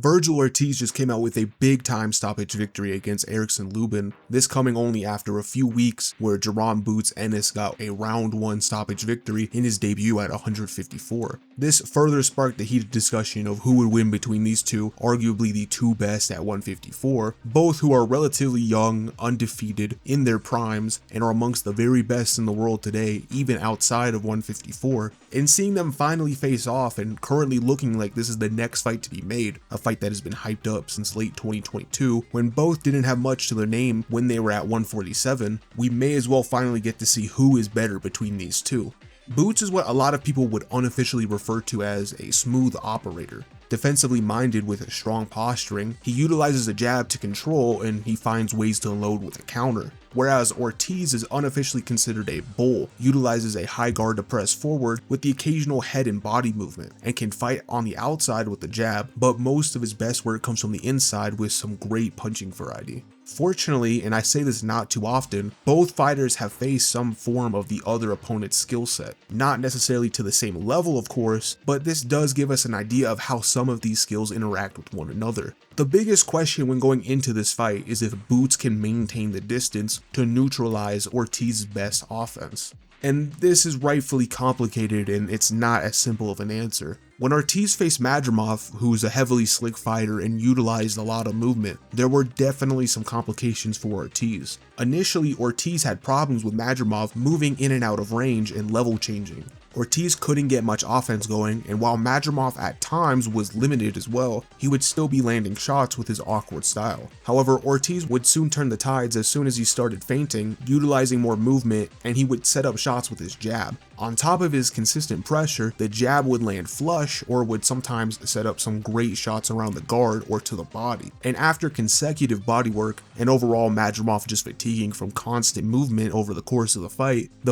Vergil Ortiz just came out with a big time stoppage victory against Erickson Lubin, this coming only after a few weeks where Jaron boots Ennis got a round 1 stoppage victory in his debut at 154. This further sparked the heated discussion of who would win between these two, arguably the two best at 154, both who are relatively young, undefeated, in their primes, and are amongst the very best in the world today, even outside of 154, and seeing them finally face off and currently looking like this is the next fight to be made, a fight that has been hyped up since late 2022, when both didn't have much to their name when they were at 147, we may as well finally get to see who is better between these two. Boots is what a lot of people would unofficially refer to as a smooth operator. Defensively minded with strong posturing, he utilizes a jab to control and he finds ways to unload with a counter. Whereas Ortiz is unofficially considered a bull, utilizes a high guard to press forward with the occasional head and body movement, and can fight on the outside with the jab, but most of his best work comes from the inside with some great punching variety. Fortunately, and I say this not too often, both fighters have faced some form of the other opponent's skill set. Not necessarily to the same level, of course, but this does give us an idea of how some of these skills interact with one another. The biggest question when going into this fight is if Boots can maintain the distance to neutralize Ortiz's best offense. And this is rightfully complicated and it's not as simple of an answer. When Ortiz faced Madrimov, who's a heavily slick fighter and utilized a lot of movement, there were definitely some complications for Ortiz. Initially, Ortiz had problems with Madrimov moving in and out of range and level changing. Ortiz couldn't get much offense going, and while Madrimov at times was limited as well, he would still be landing shots with his awkward style. However, Ortiz would soon turn the tides as soon as he started feinting, utilizing more movement, and he would set up shots with his jab. On top of his consistent pressure, the jab would land flush or would sometimes set up some great shots around the guard or to the body. And after consecutive bodywork and overall Madrimov just fatiguing from constant movement over the course of the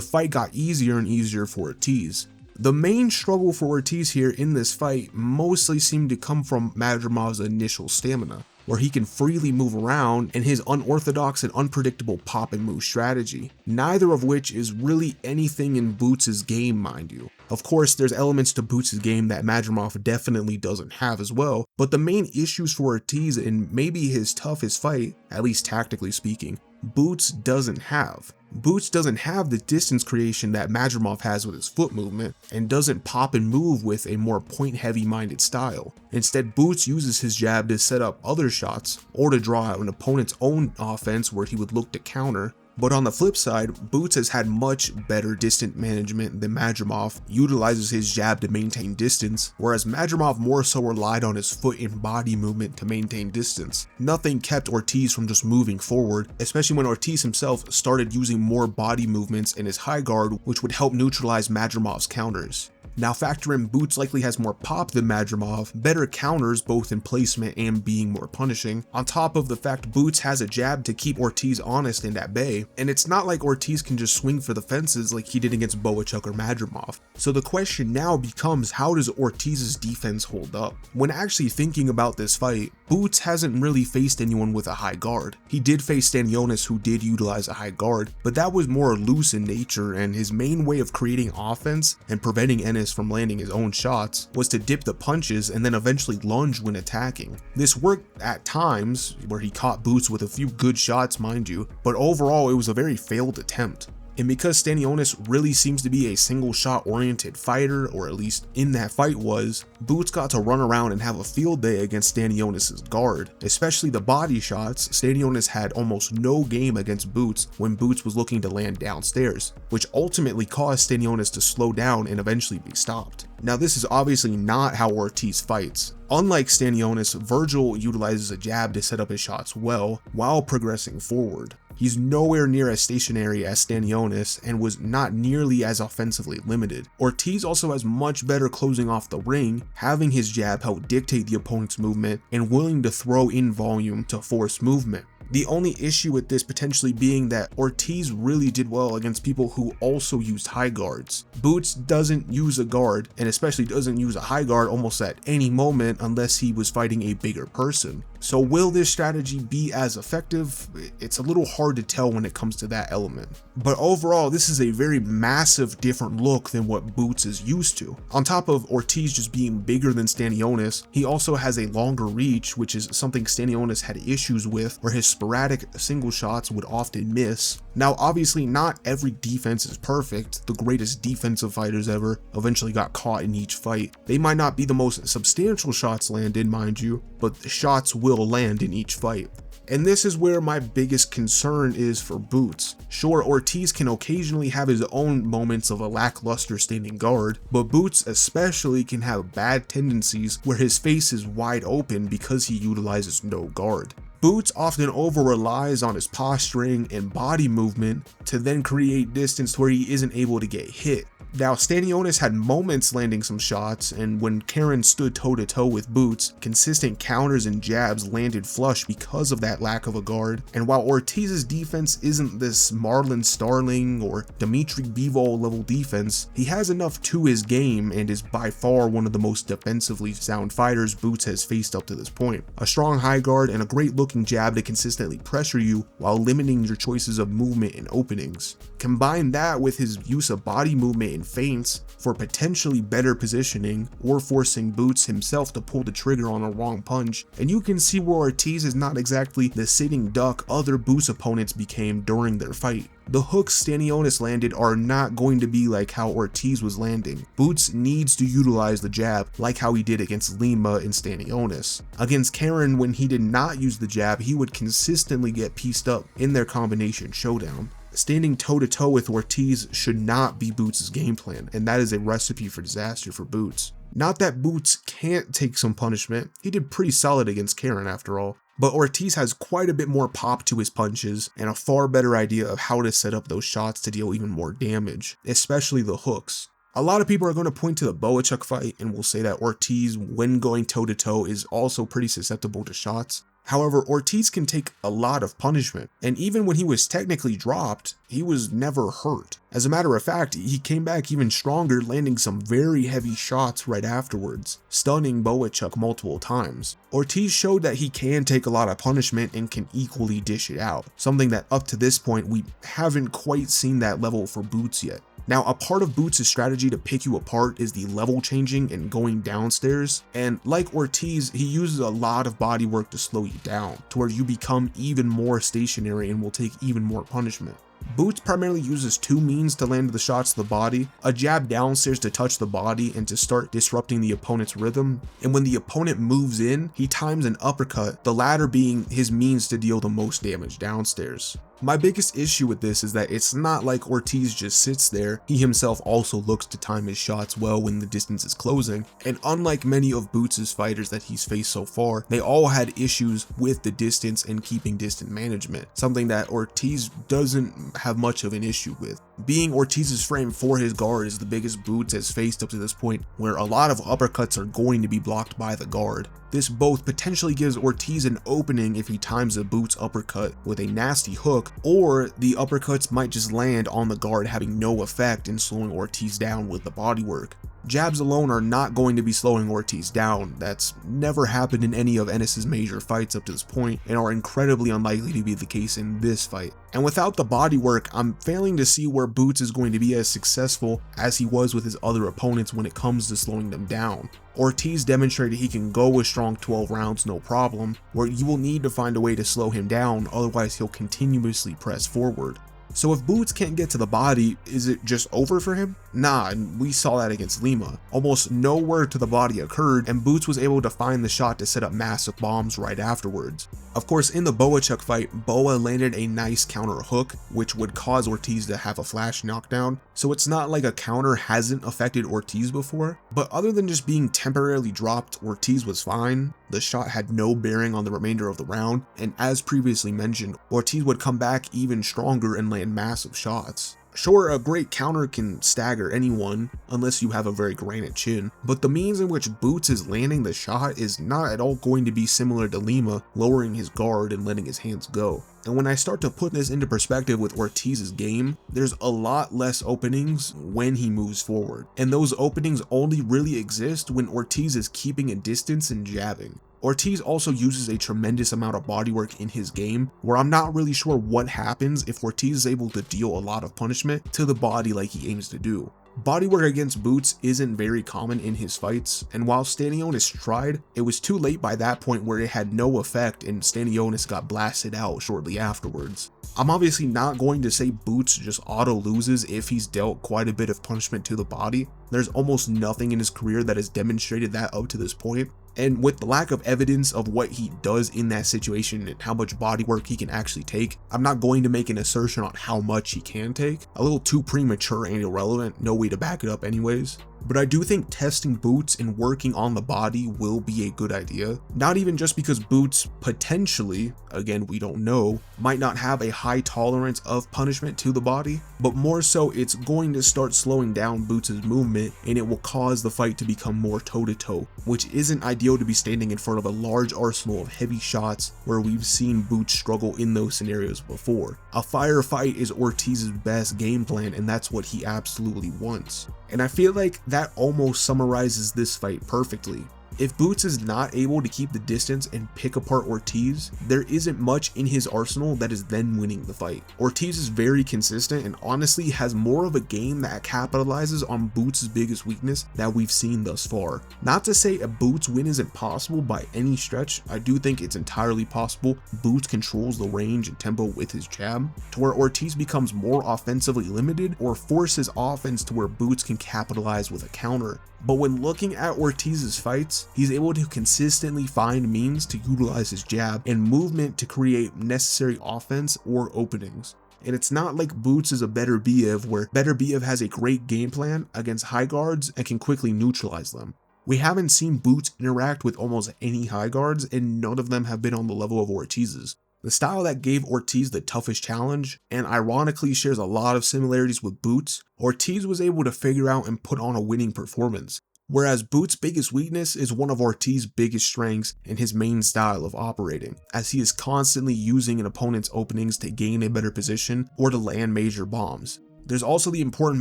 fight got easier and easier for Ortiz. The main struggle for Ortiz here in this fight mostly seemed to come from Madrimov's initial stamina, where he can freely move around, and his unorthodox and unpredictable pop and move strategy, neither of which is really anything in Boots' game, mind you. Of course, there's elements to Boots' game that Madrimov definitely doesn't have as well, but the main issues for Ortiz and maybe his toughest fight, at least tactically speaking, Boots doesn't have. Boots doesn't have the distance creation that Madrimov has with his foot movement, and doesn't pop and move with a more point-heavy minded style. Instead, Boots uses his jab to set up other shots, or to draw out an opponent's own offense where he would look to counter. But on the flip side, Boots has had much better distance management than Madrimov, utilizes his jab to maintain distance, whereas Madrimov more so relied on his foot and body movement to maintain distance. Nothing kept Ortiz from just moving forward, especially when Ortiz himself started using more body movements in his high guard, which would help neutralize Madrimov's counters. Now factor in Boots likely has more pop than Madrimov, better counters both in placement and being more punishing, on top of the fact Boots has a jab to keep Ortiz honest and at bay, and it's not like Ortiz can just swing for the fences like he did against Boachuk or Madrimov. So the question now becomes, how does Ortiz's defense hold up? When actually thinking about this fight, Boots hasn't really faced anyone with a high guard. He did face Stanionis, who did utilize a high guard, but that was more loose in nature, and his main way of creating offense and preventing Ennis from landing his own shots was to dip the punches and then eventually lunge when attacking. This worked at times, where he caught Boots with a few good shots, mind you, but overall it was a very failed attempt. And because Stanionis really seems to be a single shot oriented fighter, or at least in that fight was, Boots got to run around and have a field day against Stanionis' guard. Especially the body shots, Stanionis had almost no game against Boots when Boots was looking to land downstairs, which ultimately caused Stanionis to slow down and eventually be stopped. Now this is obviously not how Ortiz fights. Unlike Stanionis, Vergil utilizes a jab to set up his shots well while progressing forward. He's nowhere near as stationary as Stanionis and was not nearly as offensively limited. Ortiz also has much better closing off the ring, having his jab help dictate the opponent's movement and willing to throw in volume to force movement. The only issue with this potentially being that Ortiz really did well against people who also used high guards. Boots doesn't use a guard, and especially doesn't use a high guard almost at any moment unless he was fighting a bigger person. So will this strategy be as effective? It's a little hard to tell when it comes to that element. But overall, this is a very massive different look than what Boots is used to. On top of Ortiz just being bigger than Stanionis, he also has a longer reach, which is something Stanionis had issues with, where his sporadic single shots would often miss. Now obviously not every defense is perfect. The greatest defensive fighters ever eventually got caught in each fight. They might not be the most substantial shots landed, mind you, but the shots will land in each fight. And this is where my biggest concern is for Boots. Sure, Ortiz can occasionally have his own moments of a lackluster standing guard, but Boots especially can have bad tendencies where his face is wide open because he utilizes no guard. Boots often over-relies on his posturing and body movement to then create distance where he isn't able to get hit. Now, Stanionis had moments landing some shots, and when Jaron stood toe-to-toe with Boots, consistent counters and jabs landed flush because of that lack of a guard. And while Ortiz's defense isn't this Marlon Starling or Dimitri Bivol level defense, he has enough to his game and is by far one of the most defensively sound fighters Boots has faced up to this point. A strong high guard and a great looking jab to consistently pressure you while limiting your choices of movement and openings. Combine that with his use of body movement and feints for potentially better positioning or forcing Boots himself to pull the trigger on a wrong punch, and you can see where Ortiz is not exactly the sitting duck other Boots opponents became during their fight. The hooks Stanionis landed are not going to be like how Ortiz was landing. Boots needs to utilize the jab like how he did against Lima and Stanionis. Against Jaron, when he did not use the jab, he would consistently get pieced up in their combination showdown. Standing toe-to-toe with Ortiz should not be Boots' game plan, and that is a recipe for disaster for Boots. Not that Boots can't take some punishment, he did pretty solid against Jaron after all, but Ortiz has quite a bit more pop to his punches and a far better idea of how to set up those shots to deal even more damage, especially the hooks. A lot of people are going to point to the Boachuk fight and will say that Ortiz, when going toe-to-toe, is also pretty susceptible to shots. However, Ortiz can take a lot of punishment, and even when he was technically dropped, he was never hurt. As a matter of fact, he came back even stronger, landing some very heavy shots right afterwards, stunning Boachuk multiple times. Ortiz showed that he can take a lot of punishment and can equally dish it out, something that up to this point we haven't quite seen that level for Boots yet. Now, a part of Boots' strategy to pick you apart is the level changing and going downstairs, and like Ortiz, he uses a lot of body work to slow you down, to where you become even more stationary and will take even more punishment. Boots primarily uses two means to land the shots to the body: a jab downstairs to touch the body and to start disrupting the opponent's rhythm, and when the opponent moves in, he times an uppercut, the latter being his means to deal the most damage downstairs. My biggest issue with this is that it's not like Ortiz just sits there, he himself also looks to time his shots well when the distance is closing, and unlike many of Boots' fighters that he's faced so far, they all had issues with the distance and keeping distance management, something that Ortiz doesn't have much of an issue with. Being Ortiz's frame for his guard is the biggest Boots has faced up to this point, where a lot of uppercuts are going to be blocked by the guard. This both potentially gives Ortiz an opening if he times a Boots uppercut with a nasty hook, or the uppercuts might just land on the guard, having no effect in slowing Ortiz down with the bodywork. Jabs alone are not going to be slowing Ortiz down. That's never happened in any of Ennis' major fights up to this point, and are incredibly unlikely to be the case in this fight. And without the bodywork, I'm failing to see where Boots is going to be as successful as he was with his other opponents when it comes to slowing them down. Ortiz demonstrated he can go a strong 12 rounds no problem, where you will need to find a way to slow him down, otherwise he'll continuously press forward. So if Boots can't get to the body, is it just over for him? Nah, and we saw that against Lima. Almost nowhere to the body occurred, and Boots was able to find the shot to set up massive bombs right afterwards. Of course, in the Boachuk fight, Boa landed a nice counter hook, which would cause Ortiz to have a flash knockdown, so it's not like a counter hasn't affected Ortiz before, but other than just being temporarily dropped, Ortiz was fine. The shot had no bearing on the remainder of the round, and as previously mentioned, Ortiz would come back even stronger and land massive shots. Sure, a great counter can stagger anyone, unless you have a very granite chin, but the means in which Boots is landing the shot is not at all going to be similar to Lima lowering his guard and letting his hands go. And when I start to put this into perspective with Ortiz's game, there's a lot less openings when he moves forward, and those openings only really exist when Ortiz is keeping a distance and jabbing. Ortiz also uses a tremendous amount of bodywork in his game, where I'm not really sure what happens if Ortiz is able to deal a lot of punishment to the body like he aims to do. Bodywork against Boots isn't very common in his fights, and while Stanionis tried, it was too late by that point where it had no effect and Stanionis got blasted out shortly afterwards. I'm obviously not going to say Boots just auto loses if he's dealt quite a bit of punishment to the body. There's almost nothing in his career that has demonstrated that up to this point. And with the lack of evidence of what he does in that situation and how much bodywork he can actually take, I'm not going to make an assertion on how much he can take. A little too premature and irrelevant, no way to back it up anyways. But I do think testing Boots and working on the body will be a good idea. Not even just because Boots potentially, again we don't know, might not have a high tolerance of punishment to the body, but more so it's going to start slowing down Boots' movement and it will cause the fight to become more toe-to-toe, which isn't ideal to be standing in front of a large arsenal of heavy shots where we've seen Boots struggle in those scenarios before. A firefight is Ortiz's best game plan, and that's what he absolutely wants. And I feel like that almost summarizes this fight perfectly. If Boots is not able to keep the distance and pick apart Ortiz, there isn't much in his arsenal that is then winning the fight. Ortiz is very consistent and honestly has more of a game that capitalizes on Boots' biggest weakness that we've seen thus far. Not to say a Boots win isn't possible by any stretch, I do think it's entirely possible Boots controls the range and tempo with his jab, to where Ortiz becomes more offensively limited or forces offense to where Boots can capitalize with a counter. But when looking at Ortiz's fights, he's able to consistently find means to utilize his jab and movement to create necessary offense or openings. And it's not like Boots is a Better Biev, where Better Biev has a great game plan against high guards and can quickly neutralize them. We haven't seen Boots interact with almost any high guards, and none of them have been on the level of Ortiz's. The style that gave Ortiz the toughest challenge, and ironically shares a lot of similarities with Boots, Ortiz was able to figure out and put on a winning performance. Whereas Boots' biggest weakness is one of Ortiz's biggest strengths in his main style of operating, as he is constantly using an opponent's openings to gain a better position or to land major bombs. There's also the important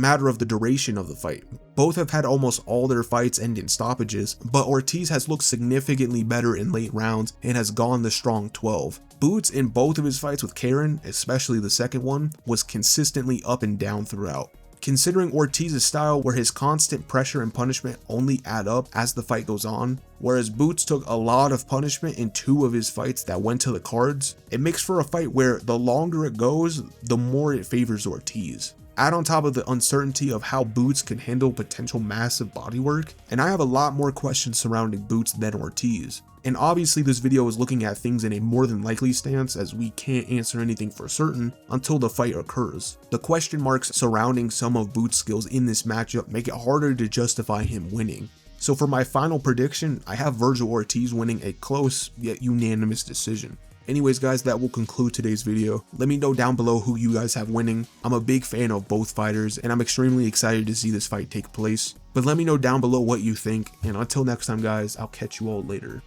matter of the duration of the fight. Both have had almost all their fights end in stoppages, but Ortiz has looked significantly better in late rounds and has gone the strong 12. Boots in both of his fights with Jaron, especially the second one, was consistently up and down throughout. Considering Ortiz's style where his constant pressure and punishment only add up as the fight goes on, whereas Boots took a lot of punishment in 2 of his fights that went to the cards, it makes for a fight where the longer it goes, the more it favors Ortiz. Add on top of the uncertainty of how Boots can handle potential massive bodywork, and I have a lot more questions surrounding Boots than Ortiz. And obviously this video is looking at things in a more than likely stance, as we can't answer anything for certain until the fight occurs. The question marks surrounding some of Boots' skills in this matchup make it harder to justify him winning. So for my final prediction, I have Vergil Ortiz winning a close yet unanimous decision. Anyways guys, that will conclude today's video. Let me know down below who you guys have winning. I'm a big fan of both fighters and I'm extremely excited to see this fight take place. But let me know down below what you think, and until next time guys, I'll catch you all later.